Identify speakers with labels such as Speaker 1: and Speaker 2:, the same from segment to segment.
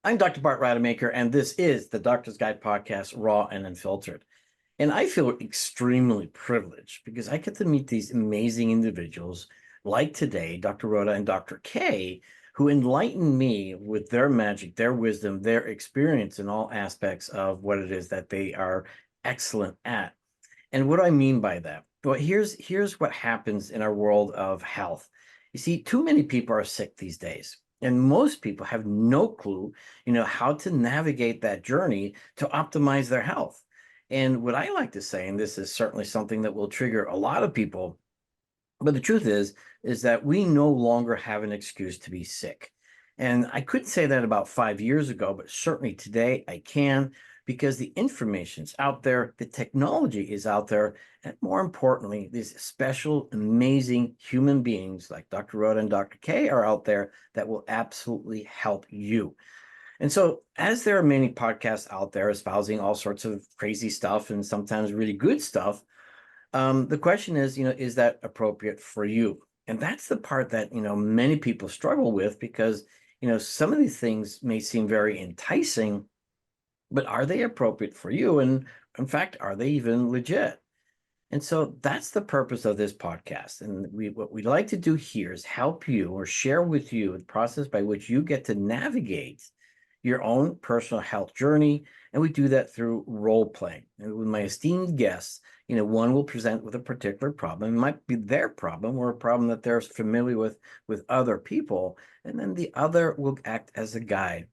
Speaker 1: I'm Dr. Bart Rademaker, and this is the Doctor's Guide podcast, Raw and Unfiltered. And I feel extremely privileged because I get to meet these amazing individuals like today, Dr. Rhoda and Dr. K, who enlighten me with their magic, their wisdom, their experience in all aspects of what it is that they are excellent at. And what do I mean by that? Well, here's what happens in our world of health. You see, too many people are sick these days, and most people have no clue, how to navigate that journey to optimize their health. And what I like to say, and this is certainly something that will trigger a lot of people, but the truth is that we no longer have an excuse to be sick. And I couldn't say that about 5 years ago, but certainly today I can because the information's out there, the technology is out there, and more importantly, these special, amazing human beings like Dr. Rhoda and Dr. K are out there that will absolutely help you. And so, as there are many podcasts out there espousing all sorts of crazy stuff and sometimes really good stuff, the question is that appropriate for you? And that's the part that, many people struggle with because, some of these things may seem very enticing, but are they appropriate for you? And in fact, are they even legit? And so that's the purpose of this podcast. And what we'd like to do here is help you or share with you the process by which you get to navigate your own personal health journey. And we do that through role playing. And with my esteemed guests, one will present with a particular problem. It might be their problem or a problem that they're familiar with other people. And then the other will act as a guide.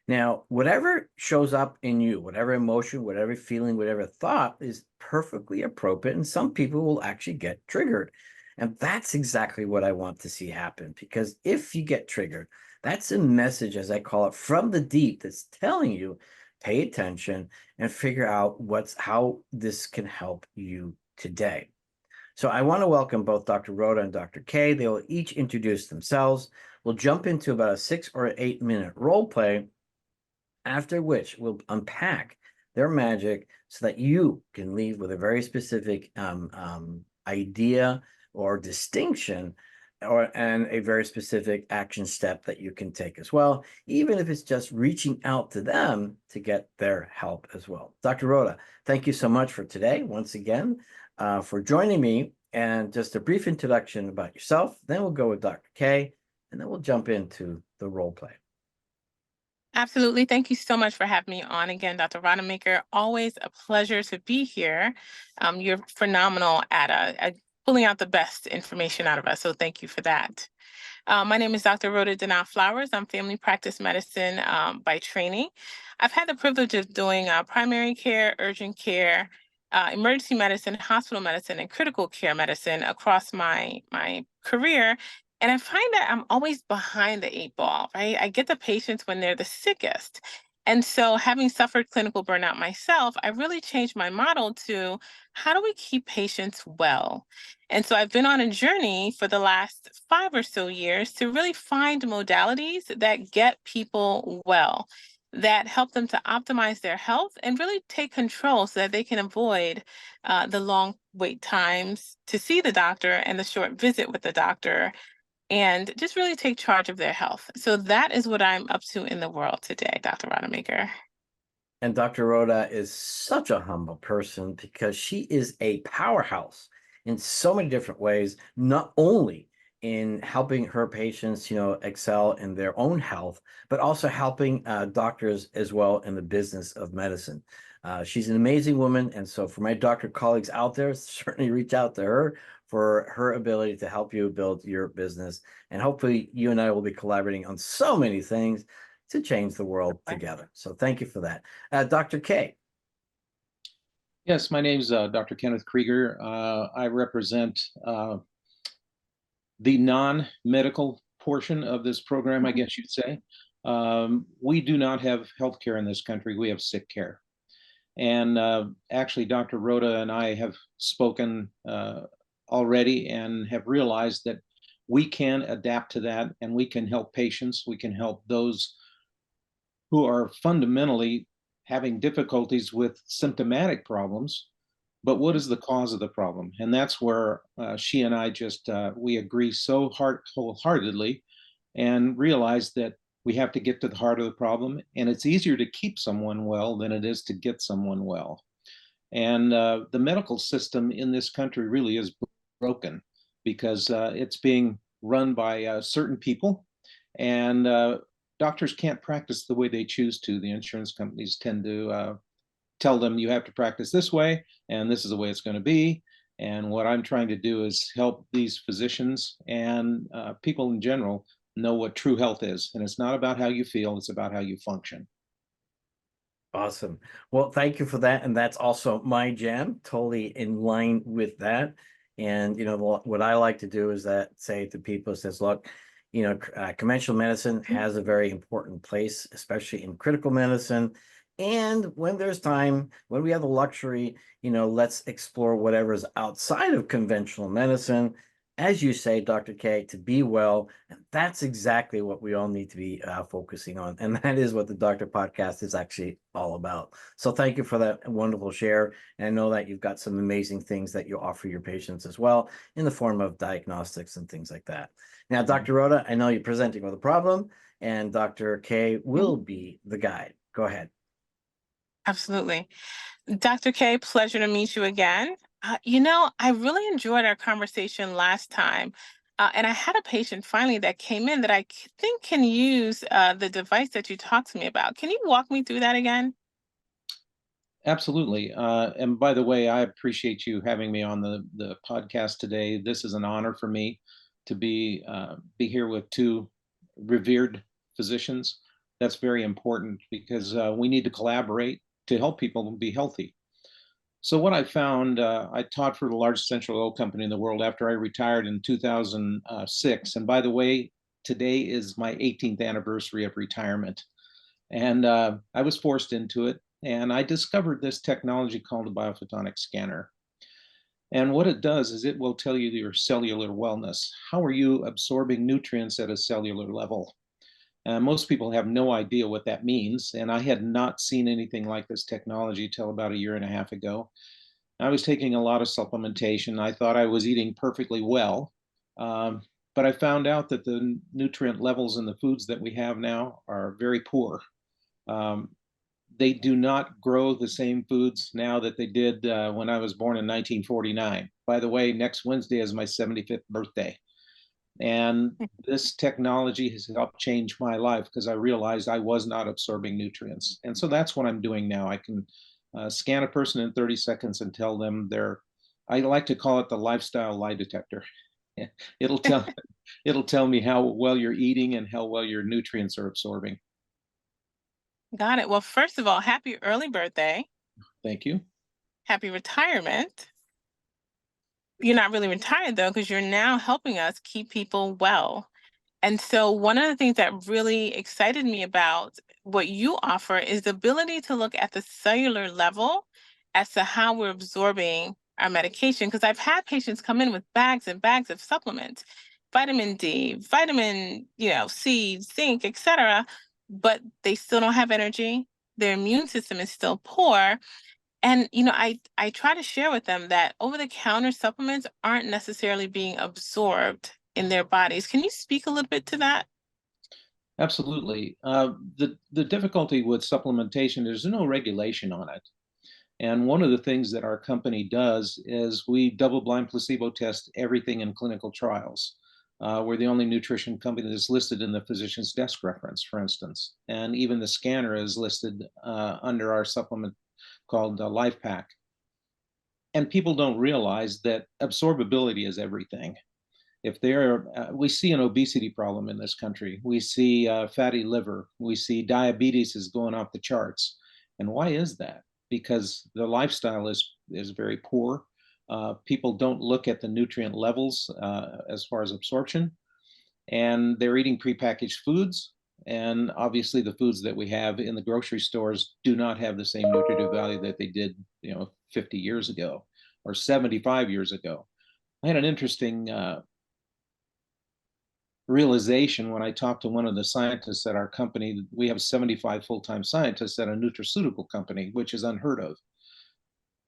Speaker 1: Now, whatever shows up in you, whatever emotion, whatever feeling, whatever thought is perfectly appropriate. And some people will actually get triggered. And that's exactly what I want to see happen. Because if you get triggered, that's a message, as I call it, from the deep that's telling you, pay attention and figure out how this can help you today. So I want to welcome both Dr. Rhoda and Dr. K. They will each introduce themselves. We'll jump into about a 6 or 8 minute role play, after which we'll unpack their magic so that you can leave with a very specific idea or distinction and a very specific action step that you can take as well, even if it's just reaching out to them to get their help as well. Dr. Rhoda, thank you so much for today, once again, for joining me. And just a brief introduction about yourself, then we'll go with Dr. K, and then we'll jump into the role play.
Speaker 2: Absolutely. Thank you so much for having me on again, Dr. Rademaker. Always a pleasure to be here. You're phenomenal at pulling out the best information out of us. So thank you for that. My name is Dr. Rhoda and Flowers. I'm family practice medicine by training. I've had the privilege of doing primary care, urgent care, emergency medicine, hospital medicine, and critical care medicine across my career. And I find that I'm always behind the 8 ball, right? I get the patients when they're the sickest. And so, having suffered clinical burnout myself, I really changed my model to how do we keep patients well? And so, I've been on a journey for the last 5 or so years to really find modalities that get people well, that help them to optimize their health and really take control so that they can avoid the long wait times to see the doctor and the short visit with the doctor and just really take charge of their health. So that is what I'm up to in the world today, Dr. Rademaker.
Speaker 1: And Dr. Rhoda is such a humble person because she is a powerhouse in so many different ways, not only in helping her patients, excel in their own health, but also helping doctors as well in the business of medicine. She's an amazing woman. And so for my doctor colleagues out there, certainly reach out to her for her ability to help you build your business. And hopefully you and I will be collaborating on so many things to change the world together. So thank you for that. Dr. K.
Speaker 3: Yes, my name is Dr. Kenneth Krieger. I represent the non-medical portion of this program, I guess you'd say. We do not have healthcare in this country. We have sick care. And actually, Dr. Rhoda and I have spoken already and have realized that we can adapt to that and we can help patients. We can help those who are fundamentally having difficulties with symptomatic problems, but what is the cause of the problem? And that's where she and I just, we agree so wholeheartedly and realize that We have to get to the heart of the problem, and it's easier to keep someone well than it is to get someone well. And the medical system in this country really is broken because it's being run by certain people, and doctors can't practice the way they choose to. The insurance companies tend to tell them you have to practice this way, and this is the way it's going to be. And what I'm trying to do is help these physicians and people in general know what true health is. And it's not about how you feel, it's about how you function.
Speaker 1: Awesome. Well, thank you for that. And that's also my jam, totally in line with that. And, what I like to do is that say to people says, look, conventional medicine has a very important place, especially in critical medicine. And when there's time, when we have the luxury, let's explore whatever's outside of conventional medicine, as you say, Dr. K, to be well. And that's exactly what we all need to be focusing on. And that is what the Doctor Podcast is actually all about. So thank you for that wonderful share. And I know that you've got some amazing things that you offer your patients as well in the form of diagnostics and things like that. Now, Dr. Rhoda, I know you're presenting with a problem, and Dr. K will be the guide. Go ahead.
Speaker 2: Absolutely. Dr. K, pleasure to meet you again. I really enjoyed our conversation last time. And I had a patient finally that came in that I think can use the device that you talked to me about. Can you walk me through that again?
Speaker 3: Absolutely. And by the way, I appreciate you having me on the podcast today. This is an honor for me to be here with two revered physicians. That's very important because we need to collaborate to help people be healthy. So what I found, I taught for the largest central oil company in the world after I retired in 2006. And by the way, today is my 18th anniversary of retirement. And I was forced into it. And I discovered this technology called a biophotonic scanner. And what it does is it will tell you your cellular wellness. How are you absorbing nutrients at a cellular level? Most people have no idea what that means. And I had not seen anything like this technology till about a year and a half ago. I was taking a lot of supplementation. I thought I was eating perfectly well. But I found out that the nutrient levels in the foods that we have now are very poor. They do not grow the same foods now that they did when I was born in 1949. By the way, next Wednesday is my 75th birthday. And this technology has helped change my life because I realized I was not absorbing nutrients. And so that's what I'm doing now. I can scan a person in 30 seconds and tell them I like to call it the lifestyle lie detector. It'll tell me how well you're eating and how well your nutrients are absorbing.
Speaker 2: Got it. Well, first of all, happy early birthday.
Speaker 3: Thank you.
Speaker 2: Happy retirement. You're not really retired though, because you're now helping us keep people well. And so one of the things that really excited me about what you offer is the ability to look at the cellular level as to how we're absorbing our medication. Because I've had patients come in with bags and bags of supplements, vitamin D, vitamin, C, zinc, etc., but they still don't have energy. Their immune system is still poor. And I try to share with them that over-the-counter supplements aren't necessarily being absorbed in their bodies. Can you speak a little bit to that?
Speaker 3: Absolutely. The difficulty with supplementation, there's no regulation on it. And one of the things that our company does is we double-blind placebo test everything in clinical trials. We're the only nutrition company that's listed in the physician's desk reference, for instance. And even the scanner is listed under our supplement called Life Pack. And people don't realize that absorbability is everything. If we see an obesity problem in this country, we see fatty liver, we see diabetes is going off the charts. And why is that? Because the lifestyle is very poor. People don't look at the nutrient levels as far as absorption, and they're eating prepackaged foods. And obviously the foods that we have in the grocery stores do not have the same nutritive value that they did, 50 years ago or 75 years ago. I had an interesting realization when I talked to one of the scientists at our company. We have 75 full-time scientists at a nutraceutical company, which is unheard of.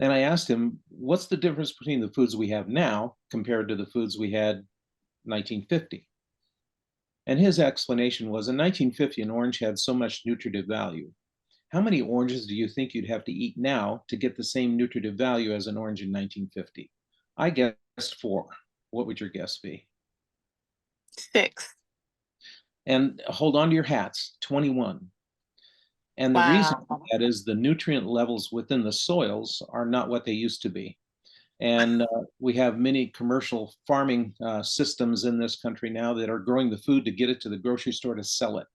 Speaker 3: And I asked him, what's the difference between the foods we have now compared to the foods we had in 1950? And his explanation was in 1950, an orange had so much nutritive value. How many oranges do you think you'd have to eat now to get the same nutritive value as an orange in 1950? I guessed 4. What would your guess be?
Speaker 2: 6.
Speaker 3: And hold on to your hats, 21. And the reason for
Speaker 2: Wow.
Speaker 3: that is the nutrient levels within the soils are not what they used to be. And we have many commercial farming systems in this country now that are growing the food to get it to the grocery store to sell it.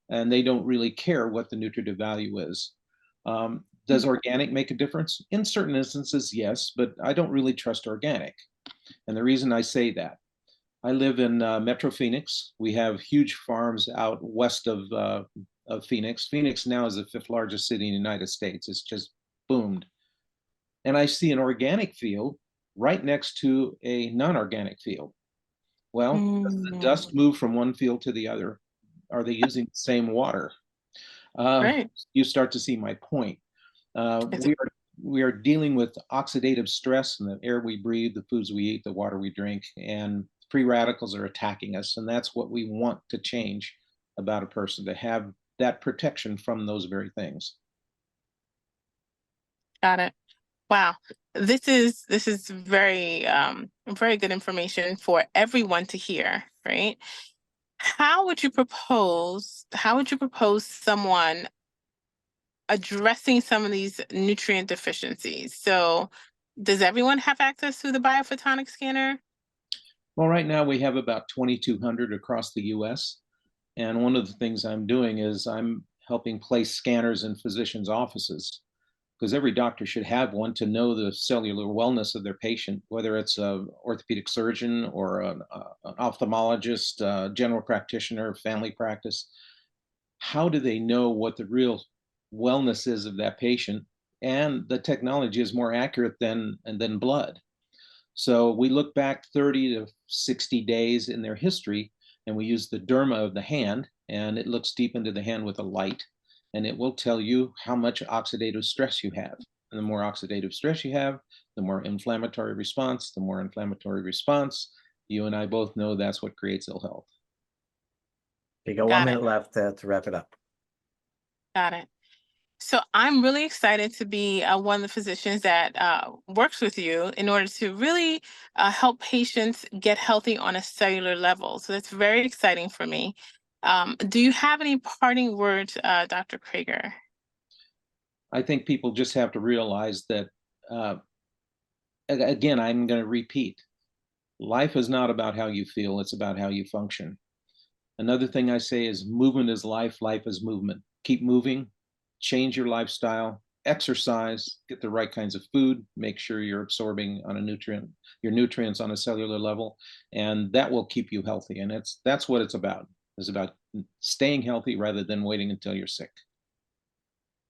Speaker 3: And they don't really care what the nutritive value is. Does organic make a difference? In certain instances, yes, but I don't really trust organic. And the reason I say that, I live in Metro Phoenix. We have huge farms out west of Phoenix. Phoenix now is the 5th largest city in the United States. It's just boomed. And I see an organic field right next to a non-organic field. Well, does the dust move from one field to the other? Are they using the same water?
Speaker 2: Right.
Speaker 3: You start to see my point. We are dealing with oxidative stress in the air we breathe, the foods we eat, the water we drink, and free radicals are attacking us. And that's what we want to change about a person, to have that protection from those very things.
Speaker 2: Got it. Wow. This is very very good information for everyone to hear, right? How would you propose someone addressing some of these nutrient deficiencies? So does everyone have access to the biophotonic scanner?
Speaker 3: Well, right now we have about 2,200 across the US. And one of the things I'm doing is I'm helping place scanners in physicians' offices, because every doctor should have one to know the cellular wellness of their patient, whether it's an orthopedic surgeon or an ophthalmologist, general practitioner, family practice. How do they know what the real wellness is of that patient? And the technology is more accurate than blood. So we look back 30 to 60 days in their history, and we use the derma of the hand, and it looks deep into the hand with a light, and it will tell you how much oxidative stress you have. And the more oxidative stress you have, the more inflammatory response. The more inflammatory response, you and I both know that's what creates ill health.
Speaker 1: You got 1 minute left to wrap it up.
Speaker 2: Got it. So I'm really excited to be one of the physicians that works with you in order to really help patients get healthy on a cellular level. So that's very exciting for me. Do you have any parting words, Dr. Krager?
Speaker 3: I think people just have to realize that, again, I'm going to repeat, life is not about how you feel, it's about how you function. Another thing I say is movement is life, life is movement. Keep moving, change your lifestyle, exercise, get the right kinds of food, make sure you're absorbing your nutrients on a cellular level, and that will keep you healthy. And that's what it's about. It's about staying healthy rather than waiting until you're sick.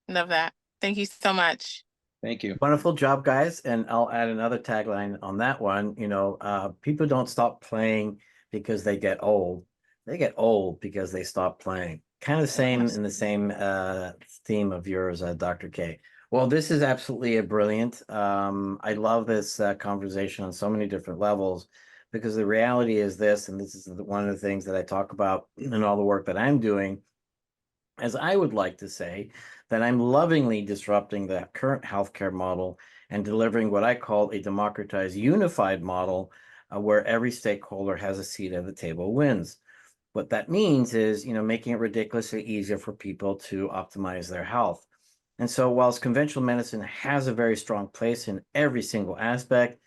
Speaker 2: Love that. Thank you so much.
Speaker 3: Thank you.
Speaker 1: Wonderful job, guys. And I'll add another tagline on that one. People don't stop playing because they get old. They get old because they stop playing. Kind of the same in the same theme of yours, Dr. K. Well, this is absolutely a brilliant. I love this conversation on so many different levels, because the reality is this, and this is one of the things that I talk about in all the work that I'm doing, as I would like to say that I'm lovingly disrupting the current healthcare model and delivering what I call a democratized, unified model where every stakeholder has a seat at the table wins. What that means is, making it ridiculously easier for people to optimize their health. And so whilst conventional medicine has a very strong place in every single aspect,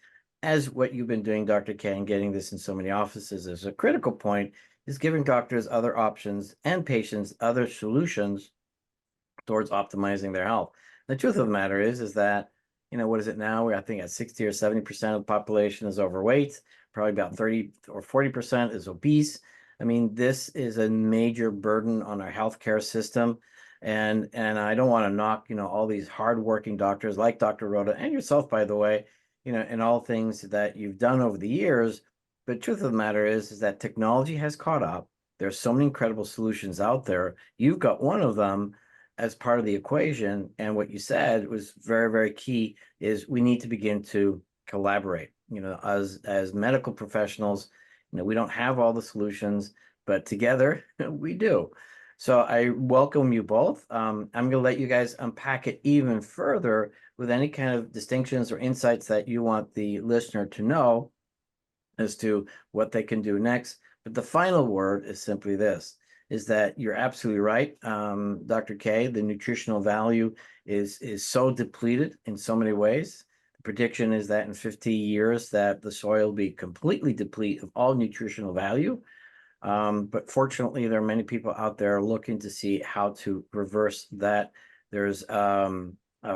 Speaker 1: as what you've been doing, Dr. K, and getting this in so many offices is a critical point, is giving doctors other options and patients other solutions towards optimizing their health. The truth of the matter is that, what is it now? I think at 60 or 70% of the population is overweight, probably about 30 or 40% is obese. I mean, this is a major burden on our healthcare system. And I don't want to knock, all these hardworking doctors like Dr. Rhoda and yourself, by the way, and all things that you've done over the years. But the truth of the matter is that technology has caught up. There's so many incredible solutions out there. You've got one of them as part of the equation. And what you said was very, very key, is we need to begin to collaborate. As medical professionals, we don't have all the solutions, but together we do. So I welcome you both. I'm going to let you guys unpack it even further with any kind of distinctions or insights that you want the listener to know as to what they can do next. But the final word is simply this, is that you're absolutely right, Dr. K. The nutritional value is so depleted in so many ways. The prediction is that in 50 years that the soil will be completely depleted of all nutritional value. But fortunately, there are many people out there looking to see how to reverse that. There's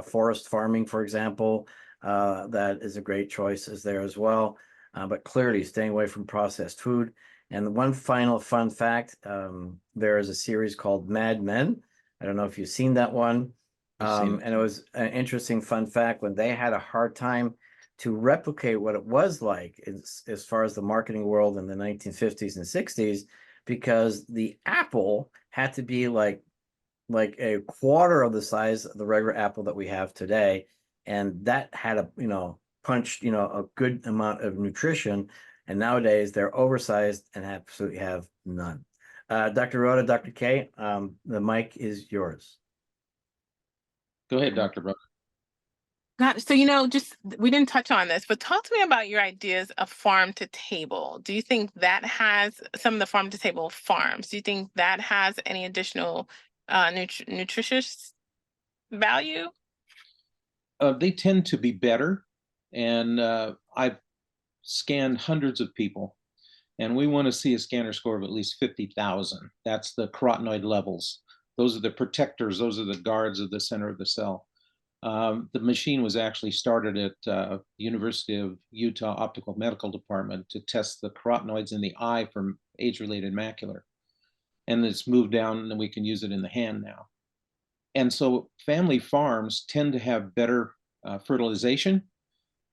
Speaker 1: forest farming, for example, that is a great choice is there as well. But clearly staying away from processed food. And the one final fun fact, there is a series called Mad Men. I don't know if you've seen that one. And it was an interesting fun fact when they had a hard time to replicate what it was like as far as the marketing world in the 1950s and 60s, because the apple had to be like a quarter of the size of the regular apple that we have today. And that had a, punched, a good amount of nutrition. And nowadays they're oversized and absolutely have none. Dr. Rhoda, Dr. K, the mic is yours.
Speaker 3: Go ahead, Dr. Rhoda.
Speaker 2: So, just we didn't touch on this, but talk to me about your ideas of farm to table. Do you think that has some of the farm to table farms? Do you think that has any additional nutritious value?
Speaker 3: They tend to be better. And I've scanned hundreds of people, and we want to see a scanner score of at least 50,000. That's the carotenoid levels. Those are the protectors. Those are the guards of the center of the cell. The machine was actually started at the University of Utah Optical Medical Department to test the carotenoids in the eye for age-related macular. And it's moved down, and we can use it in the hand now. And so family farms tend to have better fertilization,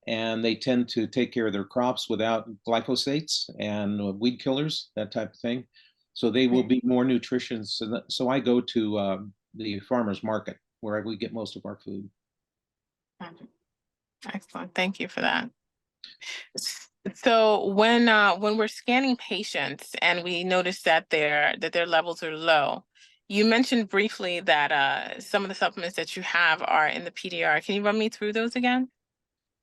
Speaker 3: and they tend to take care of their crops without glyphosates and weed killers, that type of thing. So they will be more nutritious. So I go to the farmer's market where we get most of our food.
Speaker 2: Excellent. Thank you for that. So when we're scanning patients and we notice that their levels are low, you mentioned briefly that some of the supplements that you have are in the PDR. Can you run me through those again?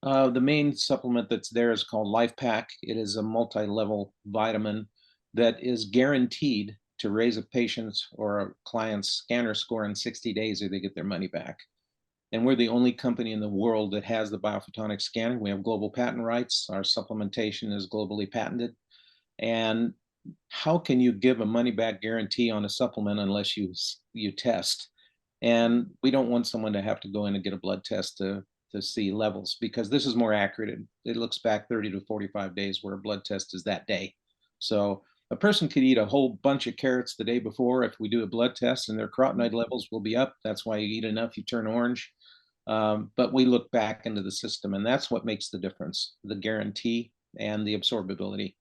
Speaker 3: The main supplement that's there is called Life Pack. It is a multi-level vitamin that is guaranteed to raise a patient's or a client's scanner score in 60 days or they get their money back. And we're the only company in the world that has the biophotonic scanner. We have global patent rights. Our supplementation is globally patented. And how can you give a money back guarantee on a supplement unless you test? And we don't want someone to have to go in and get a blood test to see levels, because this is more accurate. It looks back 30 to 45 days, where a blood test is that day. So a person could eat a whole bunch of carrots the day before. If we do a blood test, and their carotenoid levels will be up. That's why you eat enough, you turn orange. But we look back into the system, and that's what makes the difference, the guarantee and the absorbability.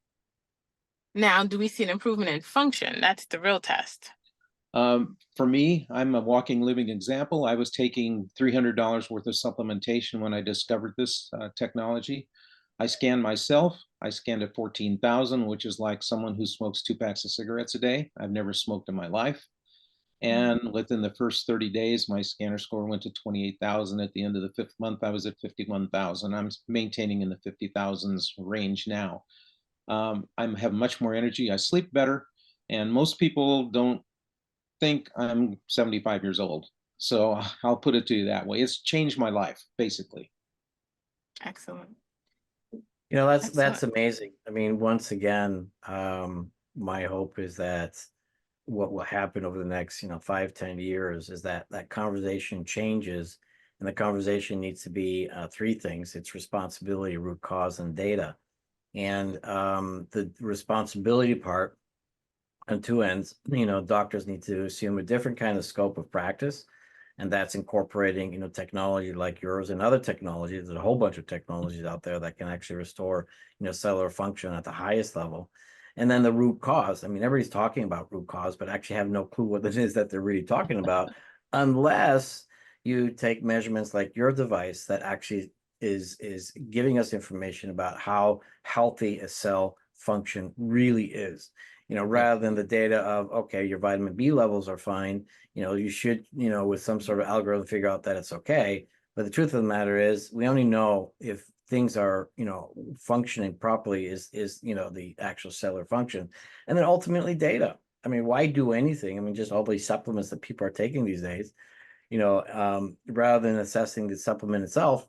Speaker 2: Now, do we see an improvement in function? That's the real test.
Speaker 3: For me, I'm a walking, living example. I was taking $300 worth of supplementation when I discovered this technology. I scanned myself. I scanned at 14,000, which is like someone who smokes 2 packs of cigarettes a day. I've never smoked in my life. And within the first 30 days, my scanner score went to 28,000. At the end of the 5th month, I was at 51,000. I'm maintaining in the 50,000s range now. I have much more energy. I sleep better. And most people don't think I'm 75 years old. So I'll put it to you that way. It's changed my life, basically.
Speaker 2: Excellent.
Speaker 1: That's amazing. I mean, once again, my hope is that what will happen over the next 5-10 years is that conversation changes, and the conversation needs to be 3 things. It's responsibility, root cause, and data. And the responsibility part on 2 ends, doctors need to assume a different kind of scope of practice, and that's incorporating technology like yours and other technologies. There's a whole bunch of technologies out there that can actually restore cellular function at the highest level. And then the root cause. I mean, everybody's talking about root cause, but actually have no clue what it is that they're really talking about, unless you take measurements like your device that actually is giving us information about how healthy a cell function really is, rather than the data of, okay, your vitamin B levels are fine, you should, with some sort of algorithm figure out that it's okay. But the truth of the matter is we only know if things are, functioning properly is, the actual cellular function. And then ultimately data. I mean, why do anything? I mean, just all these supplements that people are taking these days, rather than assessing the supplement itself,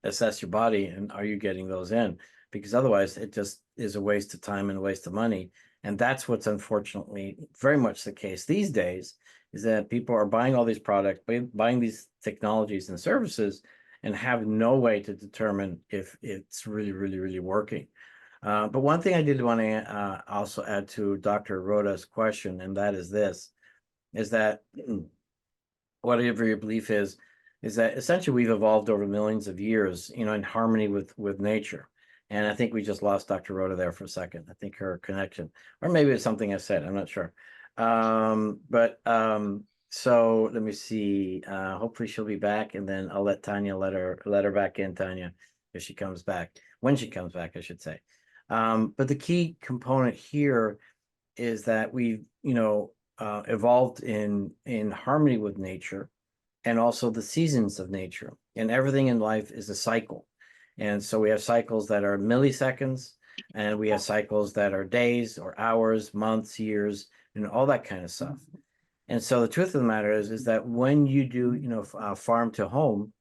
Speaker 1: assess your body and are you getting those in? Because otherwise it just is a waste of time and a waste of money. And that's what's unfortunately very much the case these days, is that people are buying all these products, buying these technologies and services, and have no way to determine if it's really, really, really working. But one thing I did want to also add to Dr. Rhoda's question, and that is this, is that whatever your belief is that essentially we've evolved over millions of years, in harmony with nature. And I think we just lost Dr. Rhoda there for a second. I think her connection, or maybe it's something I said, I'm not sure. So let me see. Hopefully she'll be back, and then I'll let Tanya let her back in, Tanya, if she comes back, when she comes back, I should say. But the key component here is that we've, evolved in harmony with nature, and also the seasons of nature. And everything in life is a cycle. And so we have cycles that are milliseconds, and we have cycles that are days or hours, months, years, and all that kind of stuff. And so the truth of the matter is that when you do, farm to home,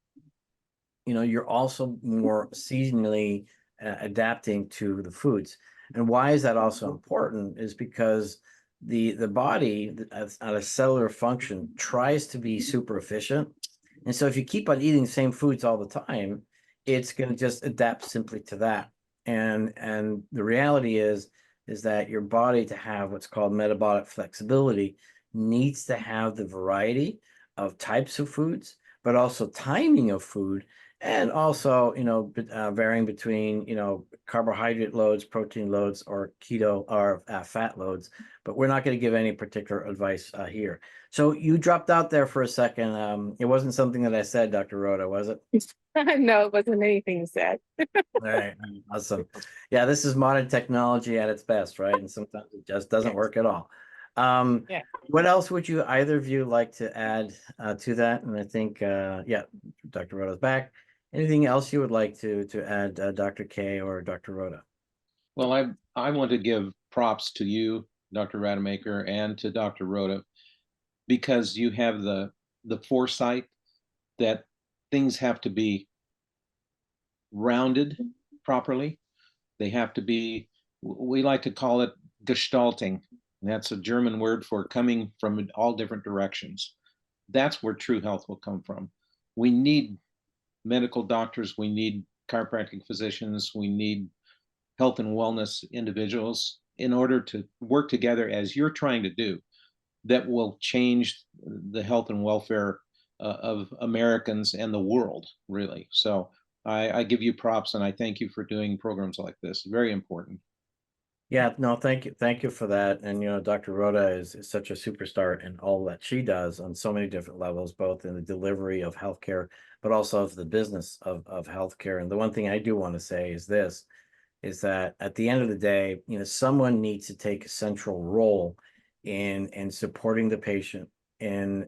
Speaker 1: you're also more seasonally adapting to the foods. And why is that also important is because the body at a cellular function tries to be super efficient. And so if you keep on eating the same foods all the time, it's going to just adapt simply to that. And the reality is that your body, to have what's called metabolic flexibility, needs to have the variety of types of foods, but also timing of food, and also, varying between, carbohydrate loads, protein loads, or keto or fat loads. But we're not going to give any particular advice here. So you dropped out there for a second. It wasn't something that I said, Dr. Rhoda, was it?
Speaker 2: No, it wasn't anything you said.
Speaker 1: All right, awesome. Yeah, this is modern technology at its best, right? And sometimes it just doesn't work at all.
Speaker 2: Yeah.
Speaker 1: What else would you, either of you, like to add to that? And I think, yeah, Dr. Rhoda's back. Anything else you would like to add, Dr. K or Dr. Rhoda?
Speaker 3: Well, I want to give props to you, Dr. Rademaker, and to Dr. Rhoda, because you have the foresight that things have to be rounded properly. They have to be, we like to call it gestalting. That's a German word for coming from all different directions. That's where true health will come from. We need medical doctors, we need chiropractic physicians, we need health and wellness individuals in order to work together as you're trying to do, that will change the health and welfare of Americans and the world, really. So I give you props, and I thank you for doing programs like this. Very important.
Speaker 1: Yeah, no, thank you for that. And Dr. Rhoda is such a superstar in all that she does on so many different levels, both in the delivery of healthcare, but also of the business of healthcare. And the one thing I do want to say is this, is that at the end of the day, someone needs to take a central role in supporting the patient and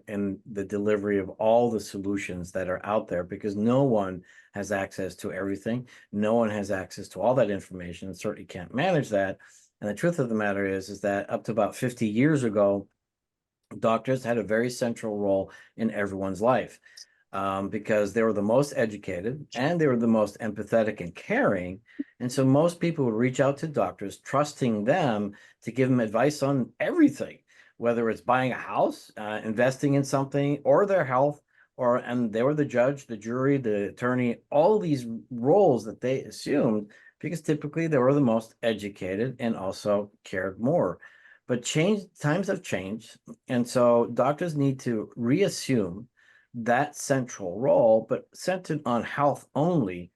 Speaker 1: the delivery of all the solutions that are out there, because no one has access to everything. No one has access to all that information, and certainly can't manage that. And the truth of the matter is that up to about 50 years ago, doctors had a very central role in everyone's life, because they were the most educated and they were the most empathetic and caring. And so most people would reach out to doctors, trusting them to give them advice on everything, whether it's buying a house, investing in something, or their health, and they were the judge, the jury, the attorney, all these roles that they assumed, because typically they were the most educated and also cared more. But times have changed. And so doctors need to reassume that central role, but centered on health only,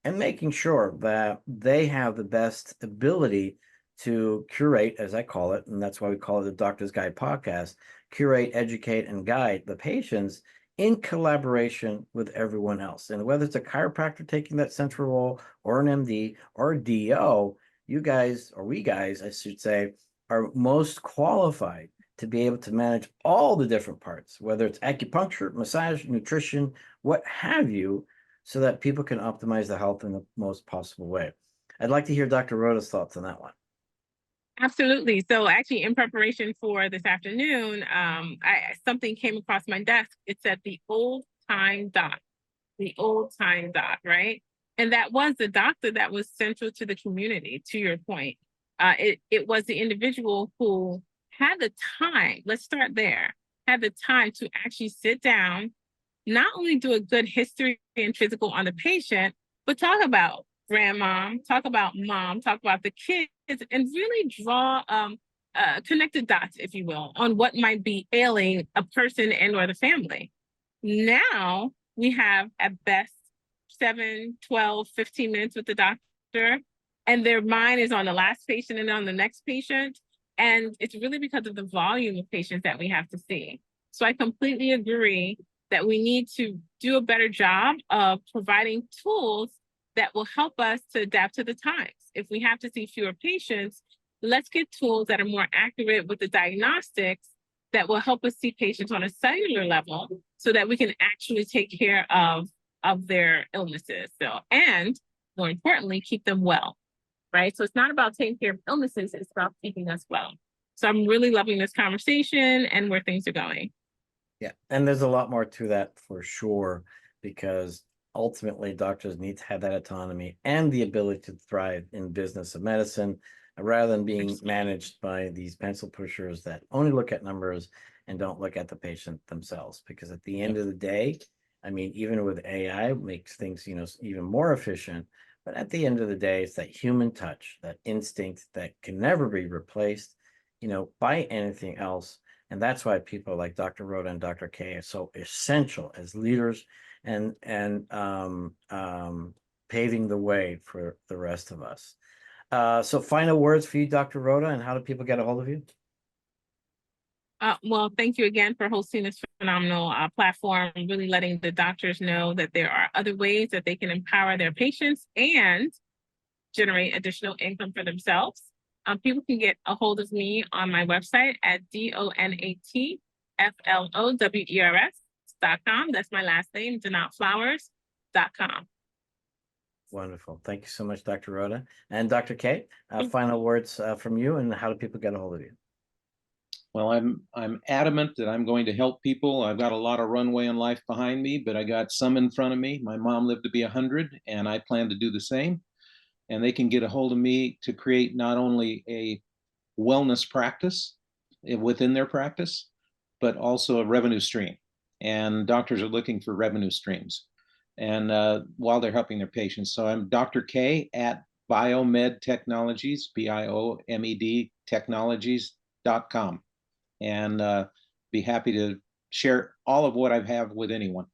Speaker 1: and making sure that they have the best ability to curate, as I call it, and that's why we call it the Doctor's Guide podcast, curate, educate, and guide the patients in collaboration with everyone else. And whether it's a chiropractor taking that central role, or an MD, or a DO, you guys, or we guys, I should say, are most qualified to be able to manage all the different parts, whether it's acupuncture, massage, nutrition, what have you, so that people can optimize their health in the most possible way. I'd like to hear Dr. Rhoda's thoughts on that one.
Speaker 2: Absolutely. So actually, in preparation for this afternoon, something came across my desk. It said the old time doc, right? And that was the doctor that was central to the community, to your point. It was the individual who had the time, let's start there, had the time to actually sit down, not only do a good history and physical on the patient, but talk about grandmom, talk about mom, talk about the kids, and really draw connected dots, if you will, on what might be ailing a person and or the family. Now we have at best 7, 12, 15 minutes with the doctor, and their mind is on the last patient and on the next patient. And it's really because of the volume of patients that we have to see. So I completely agree that we need to do a better job of providing tools that will help us to adapt to the times. If we have to see fewer patients, let's get tools that are more accurate with the diagnostics that will help us see patients on a cellular level so that we can actually take care of their illnesses. So, and more importantly, keep them well, right? So it's not about taking care of illnesses, it's about keeping us well. So I'm really loving this conversation and where things are going.
Speaker 1: Yeah, and there's a lot more to that for sure, because ultimately doctors need to have that autonomy and the ability to thrive in business of medicine rather than being managed by these pencil pushers that only look at numbers and don't look at the patient themselves. Because at the end of the day, I mean, even with AI makes things, even more efficient. But at the end of the day, it's that human touch, that instinct that can never be replaced, by anything else. And that's why people like Dr. Rhoda and Dr. K are so essential as leaders and paving the way for the rest of us. So final words for you, Dr. Rhoda, and how do people get a hold of you?
Speaker 2: Well, thank you again for hosting this phenomenal platform, and really letting the doctors know that there are other ways that they can empower their patients and generate additional income for themselves. People can get a hold of me on my website at DONATFLOWERS.com. That's my last name, donatflowers.com.
Speaker 1: Wonderful. Thank you so much, Dr. Rhoda. And Dr. K, final words from you, and how do people get a hold of you?
Speaker 3: Well, I'm adamant that I'm going to help people. I've got a lot of runway in life behind me, but I got some in front of me. My mom lived to be 100, and I plan to do the same. And they can get a hold of me to create not only a wellness practice within their practice, but also a revenue stream. And doctors are looking for revenue streams, and while they're helping their patients. So I'm Dr. K at Biomed Technologies, BIOMED Technologies.com, and be happy to share all of what I have with anyone.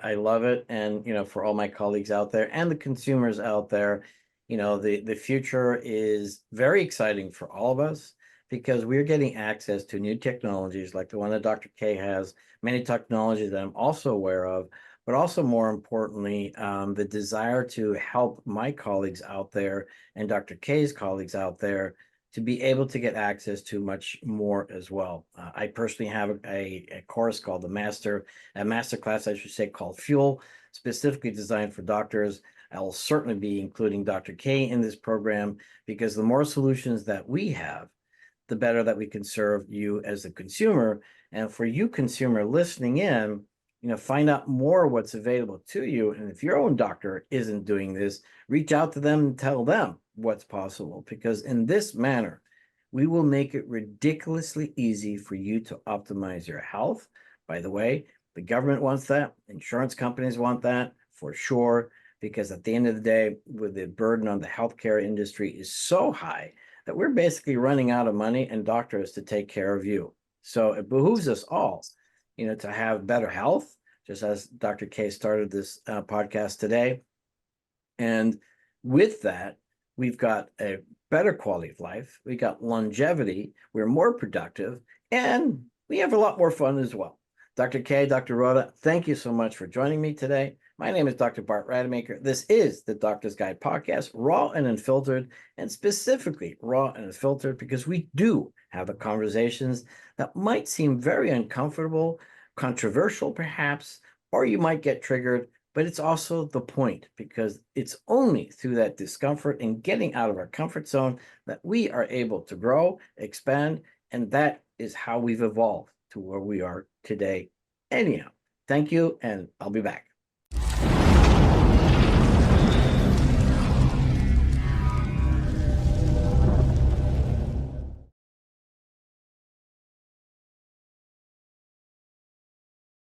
Speaker 1: I love it. And, for all my colleagues out there and the consumers out there, the future is very exciting for all of us because we're getting access to new technologies like the one that Dr. K has, many technologies that I'm also aware of, but also more importantly, the desire to help my colleagues out there and Dr. K's colleagues out there to be able to get access to much more as well. I personally have a course called a master class, I should say, called Fuel, specifically designed for doctors. I will certainly be including Dr. K in this program because the more solutions that we have, the better that we can serve you as a consumer. And for you consumer listening in, find out more what's available to you. And if your own doctor isn't doing this, reach out to them and tell them what's possible, because in this manner, we will make it ridiculously easy for you to optimize your health. By the way, the government wants that. Insurance companies want that for sure, because at the end of the day, with the burden on the healthcare industry is so high that we're basically running out of money and doctors to take care of you. So it behooves us all, to have better health, just as Dr. K started this podcast today. And with that, we've got a better quality of life. We got longevity. We're more productive, and we have a lot more fun as well. Dr. K, Dr. Rhoda, thank you so much for joining me today. My name is Dr. Bart Rademaker. This is the Doctor's Guide podcast, raw and unfiltered, and specifically raw and unfiltered because we do have the conversations that might seem very uncomfortable, controversial perhaps, or you might get triggered, but it's also the point because it's only through that discomfort and getting out of our comfort zone that we are able to grow, expand, and that is how we've evolved to where we are today. Anyhow, thank you, and I'll be back.